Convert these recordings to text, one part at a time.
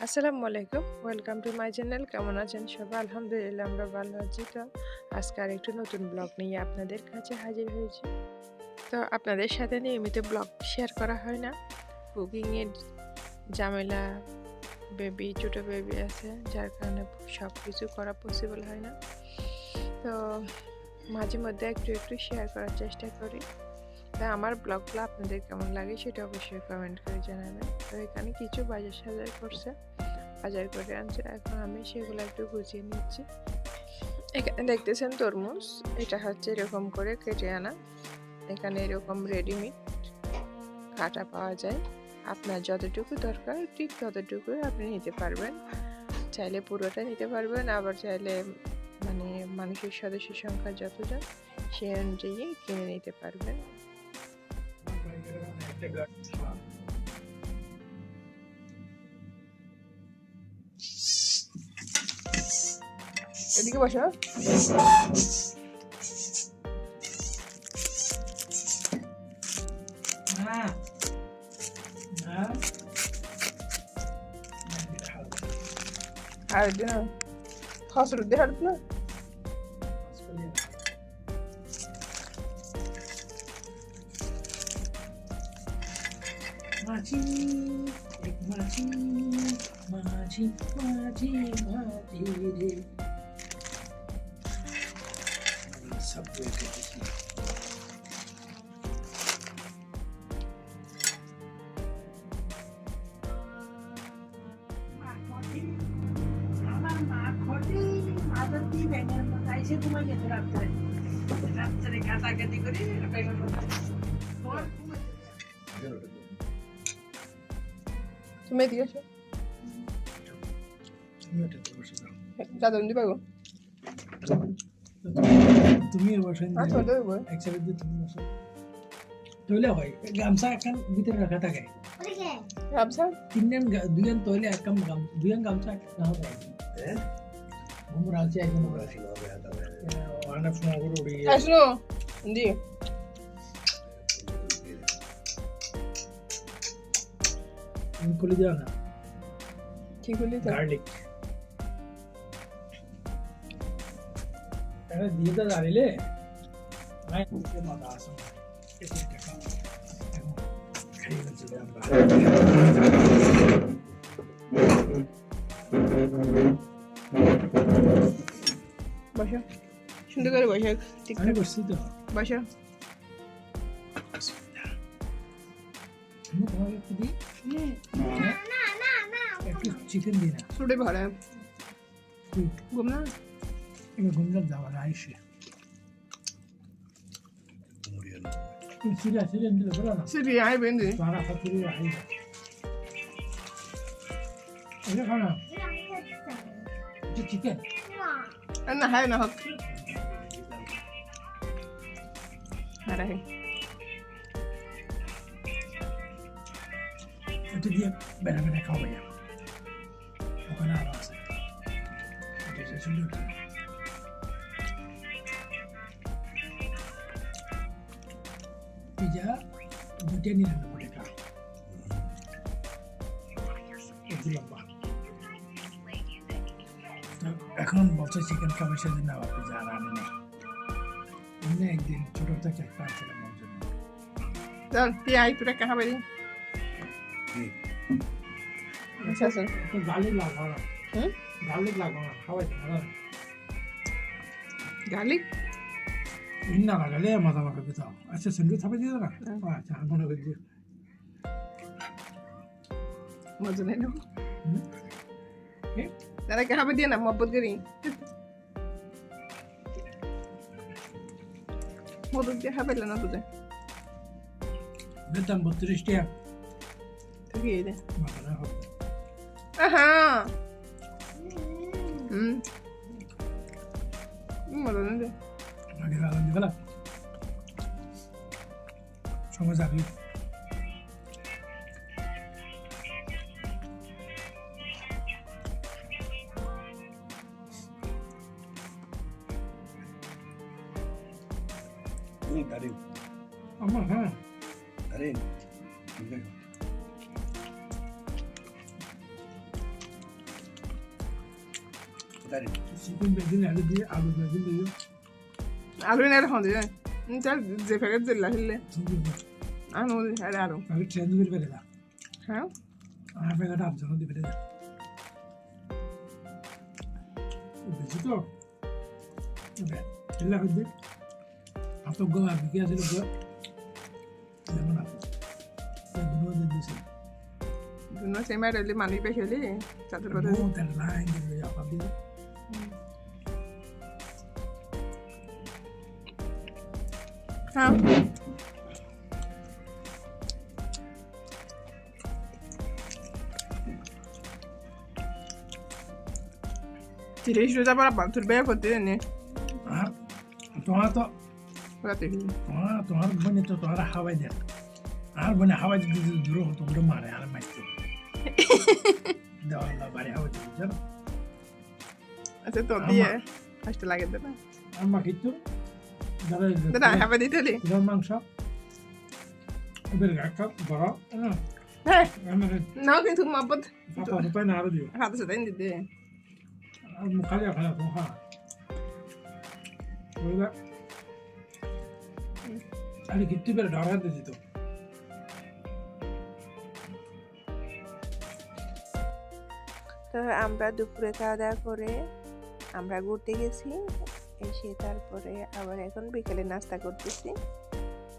আসসালামু আলাইকুম। Welcome to my channel. কেমন আছেন সবাই? আলহামদুলিল্লাহ আমরা ভালো আছি। তো আজকে আরেকটু নতুন ব্লগ নিয়ে আপনাদের কাছে হাজির হয়েছি। তো আপনাদের সাথে নিয়মিত ব্লগ শেয়ার করা হয় না। কুকিংয়ের ঝামেলা, ছোট বেবি আছে, যার কারণে সব কিছু করা পসিবল হয় না। তো মাঝে মধ্যে একটু একটু শেয়ার করার চেষ্টা করি। তা আমার ব্লগগুলো আপনাদের কেমন লাগে সেটা অবশ্যই কমেন্ট করে জানাবেন। তো এখানে কিছু বাজার করে আনছে, এখন আমি সেগুলো একটু গুছিয়ে নিচ্ছি। এখানে দেখতেছেন তরমুজ, এটা হচ্ছে এরকম করে কেটে আনা। এখানে এরকম রেডিমেড কাটা পাওয়া যায়, আপনার যতটুকু দরকার ঠিক ততটুকু আপনি নিতে পারবেন। চাইলে পুরোটা নিতে পারবেন, আবার চাইলে মানে মানুষের সদস্য সংখ্যা যতজন সে অনুযায়ী কিনে নিতে পারবেন। এদিকে বসো। Hardina. Hasırdı hardina. Maci, maci, maci, maci, maci re. सब আমার মা খটে মাদার দিয়ে ব্যাঙের মতো আইসে তোমার খেতে রাত্রে কাটাকাটি করে ব্যাঙের মতো তুমি এদিকে এসো। দাদা দিতে পারবো? তুমি বসেন একসাথে দিয়ে তুমি বসো তৈলে হয় গামছা একখান ভিতরে রাখা থাকে গামছা তিনজন দুজন তৈলে একখান দুজন গামছা না হবে আমরা আছি একজন অনেক সময় উড়ি আসলো দি খুলে দাও না কি করলি তো গার্লিক এটা দিয়ে তো দাঁড়িলে নাই মাথা আসে বসো, সুন্দর করে বসো। আমি বসছি তো বসো। একটু চিকেন দিই না ছুটে ভরে ঘুম না এবার গুমলাম যাওয়ার আইসে সিরিয়া সিরিয়া দিলে বলো না সিরি আই বেন্দি সারা ফাতুরি আইসে এটা খানা এটা চিকেন না হ্যাঁ না হোক আরে এটা দিয়ে বেড়া বেড়া খাওয়া যায় ওখানে আরো আছে এটা সুন্দর পিজা দুটো নিয়ে নেবো টাকা এখন বলছে চিকেন খাবার সেদিন না পিজা আর আনি না এমনি একদিন ছোট থেকে একটা আনছিলাম ওর জন্য চল তুই আই তোরা খাবে রে আচ্ছা আচ্ছা গার্লিক লাগাও না গার্লিক লাগাও না খাওয়াইতে ভালো গার্লিক না লাগালে মাথা মাথা পেতাম আচ্ছা সেন্ডু থাপে দিয়ে না আচ্ছা মনে করি যে মজা নেই না তারা কে খাবে দিয়ে না মহব্বত করি মদত দিয়ে খাবে না তুই বেতন 32 টাকা তুই এই দে মাথা হবে আহা মজা নেই দে আগে লাগান দিবা না সময় যাবে Darin. Ama ha. Darin. Chicken বেগুন আলু দিয়ে আলু বেগুন দিয়ে আলু না এখন দিয়ে তার যে প্যাকেট দিলা হিললে আনো আরে আরো আমি ট্রেন করে বেরে না হ্যাঁ আর প্যাকেট আপ জন্য দিবে না বেশি তো এলা হইবে আপনি গো আর কি আছে গো যেমন আপনি দুনো দিন দিছে দুনো সেমাই রেলি মানি পেছলি তাদের কথা বহুত লাইন দিয়ে আপনি হ্যাঁ তিরিশ রোজা পর বাথুর বেয়া করতে জানি আর তোমার তো রাতে তোমার বোনে তো তোমার হাওয়াই দেয় আর বোনে হাওয়াই দিতে দূর হতো ওটা মারে আর মারতো দেওয়াল্লা বাড়ি হাওয়াই দিতে জানো আচ্ছা তো দিয়ে আসতে লাগে দাদা আর মা কিন্তু দাদা হাবা দিতে হলি তোমার মাংস এবার একটা বড় হ্যাঁ আমার না কিন্তু মাপদ পাপা পাপা না আর দিও হাতে সাথে দিতে আর মুখালি খালা তো হ্যাঁ ওইটা আরে গিট্টি বের ডরা দিত তো আমরা দুপুরে খাওয়া দাওয়া করে আমরা ঘুরতে গেছি, এসে তারপরে আবার এখন বিকেলে নাস্তা করতেছি।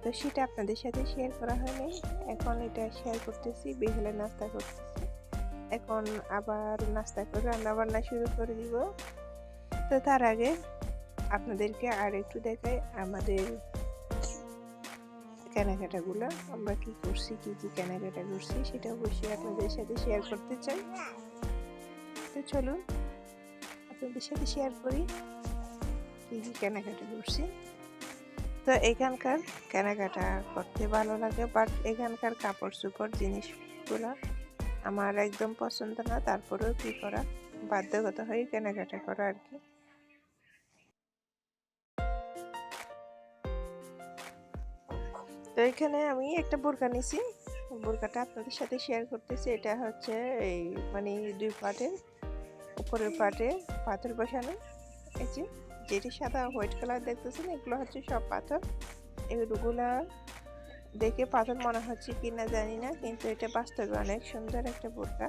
তো সেটা আপনাদের সাথে শেয়ার করা হয়নি, এখন এটা শেয়ার করতেছি। বিকেলে নাস্তা করতেছি, এখন আবার নাস্তা করে রান্না বান্না শুরু করে দিব। তো তার আগে আপনাদেরকে আর একটু দেখাই আমাদের কেনাকাটাগুলো, আমরা কি করছি, কি কি কেনাকাটা করছি সেটা অবশ্যই আপনাদের সাথে শেয়ার করতে চাই। তো চলুন আপনাদের সাথে শেয়ার করি কি কি কেনাকাটা করছি। তো এখানকার কেনাকাটা করতে ভালো লাগে, বাট এখানকার কাপড় চোপড় জিনিসগুলো আমার একদম পছন্দ না, তারপরেও কি করা, বাধ্যগত হয়ে কেনাকাটা করা আর কি। তো এখানে আমি একটা বোরকা নিছি, বোরকাটা আপনাদের সাথে শেয়ার করতেছি। এটা হচ্ছে এই মানে দুই পার্টের, উপরের পার্টে পাথর বসানো, এই যে যেটি সাদা হোয়াইট কালার দেখতেছেন এগুলো হচ্ছে সব পাথর। এগুলা দেখে পাথর মনে হচ্ছে কিনা জানি না, কিন্তু এটা বাস্তবে অনেক সুন্দর একটা বোরকা।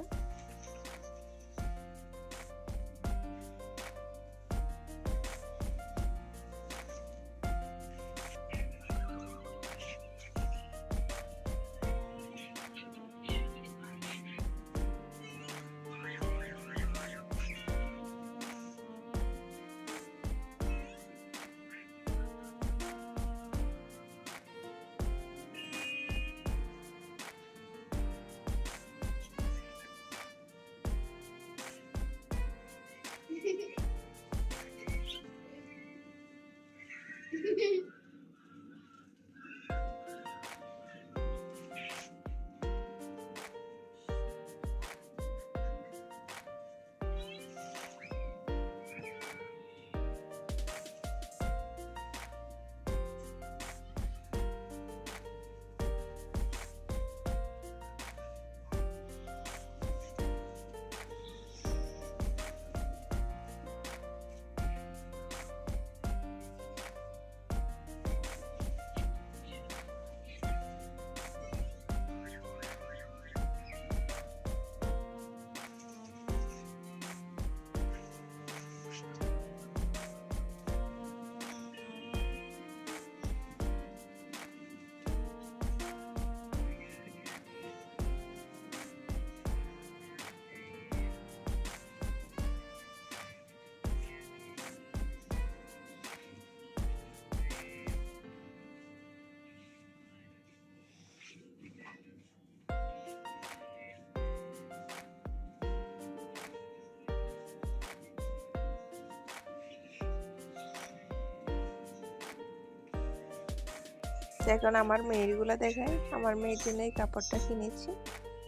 এখন আমার মেয়েরগুলো দেখাই, আমার মেয়ের জন্য এই কাপড়টা কিনেছি।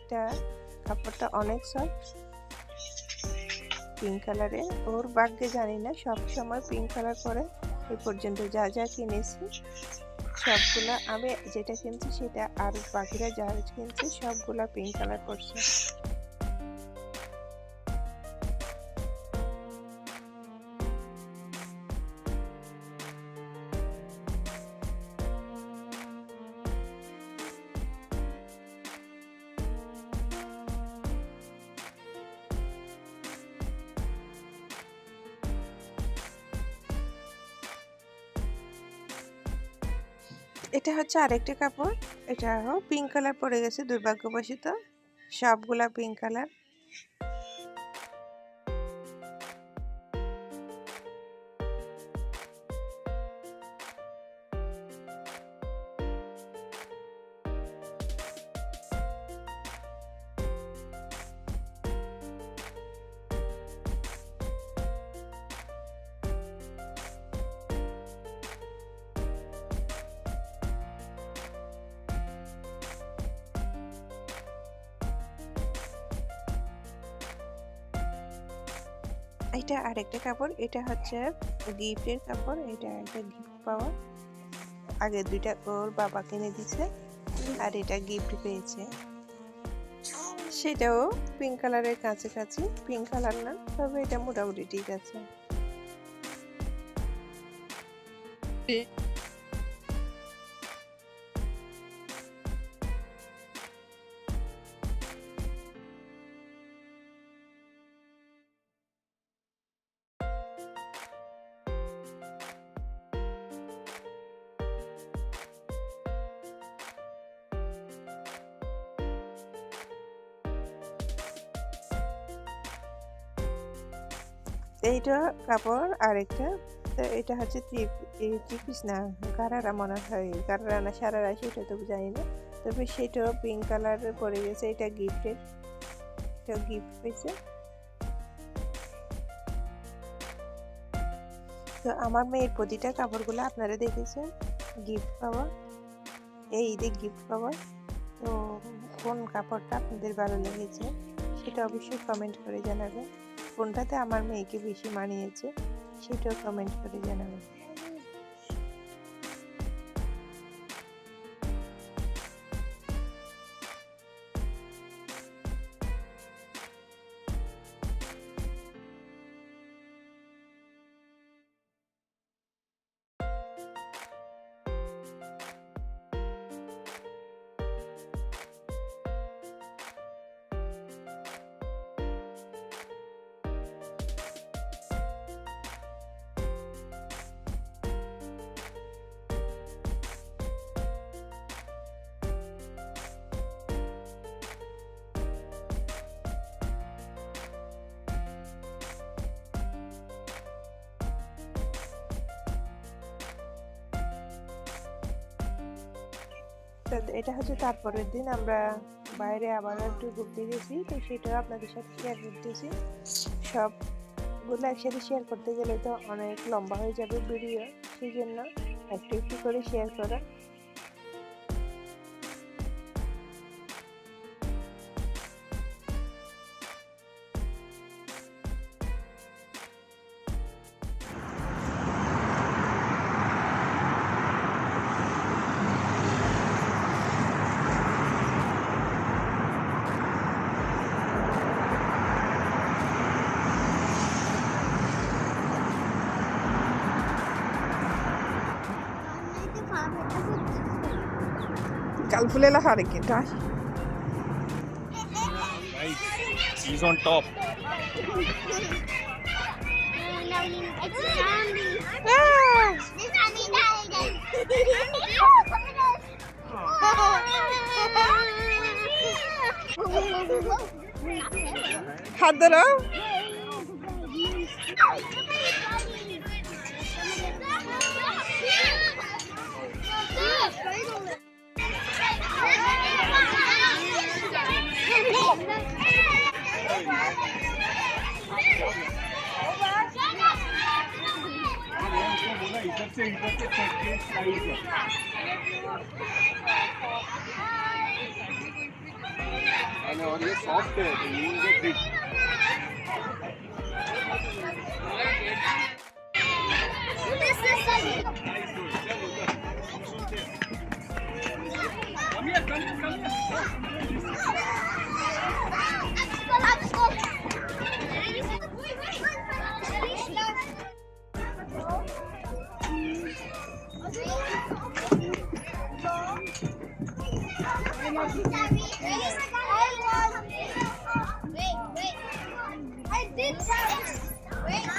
এটা কাপড়টা অনেক সফট, পিঙ্ক কালারে। ওর ভাগ্যে জানি না সব সময় পিঙ্ক কালার করে। এই পর্যন্ত যা যা কিনেছি সবগুলা, আমি যেটা কিনছি সেটা, আর বাকিরা যা কিনছে সবগুলা পিঙ্ক কালার করছে। এটা হচ্ছে আরেকটি কাপড়, এটাও পিঙ্ক কালার পড়ে গেছে দুর্ভাগ্যবশত, সবগুলা পিঙ্ক কালার। এটা আরেকটা কাপড়, এটা হচ্ছে গিফটের কাপড়, এটা একটা গিফট পাওয়া। আগে দুইটা ওর বাবা কিনে দিছে আর এটা গিফট পেয়েছে। সেটাও পিঙ্ক কালারের কাছাকাছি, পিঙ্ক কালার না, তবে এটা মোটামুটি ঠিক আছে। এইটা কাপড় আরেকটা, তো এটা হচ্ছে থ্রি পিস না, গারারা মনে হয়, গারারা না সারারা সেটা তো জানি না, তবে সেটাও পিঙ্ক কালারের পরে গেছে। এটা গিফটের, এটা গিফট পেয়েছে। তো আমার মেয়ের প্রতিটা কাপড়গুলো আপনারা দেখেছেন গিফট পাওয়া, এই ঈদে গিফট পাওয়া। তো কোন কাপড়টা আপনাদের ভালো লেগেছে সেটা অবশ্যই কমেন্ট করে জানাবেন। কোনটাতে আমার মেয়েকে বেশি মানিয়েছে সেটাও কমেন্ট করে জানাবেন। এটা হচ্ছে তারপরের দিন আমরা বাইরে আবার একটু ঘুরতে গেছি, তো সেটাও আপনাদের সাথে শেয়ার করতেছি। সবগুলো একসাথে শেয়ার করতে গেলে তো অনেক লম্বা হয়ে যাবে ভিডিও, সেই জন্য একটু একটু করে শেয়ার করা। Calculate hurricane. He's on top. হাত ধরো। और ये सॉफ्ट है तो you will get big. Wait. I did. Wait.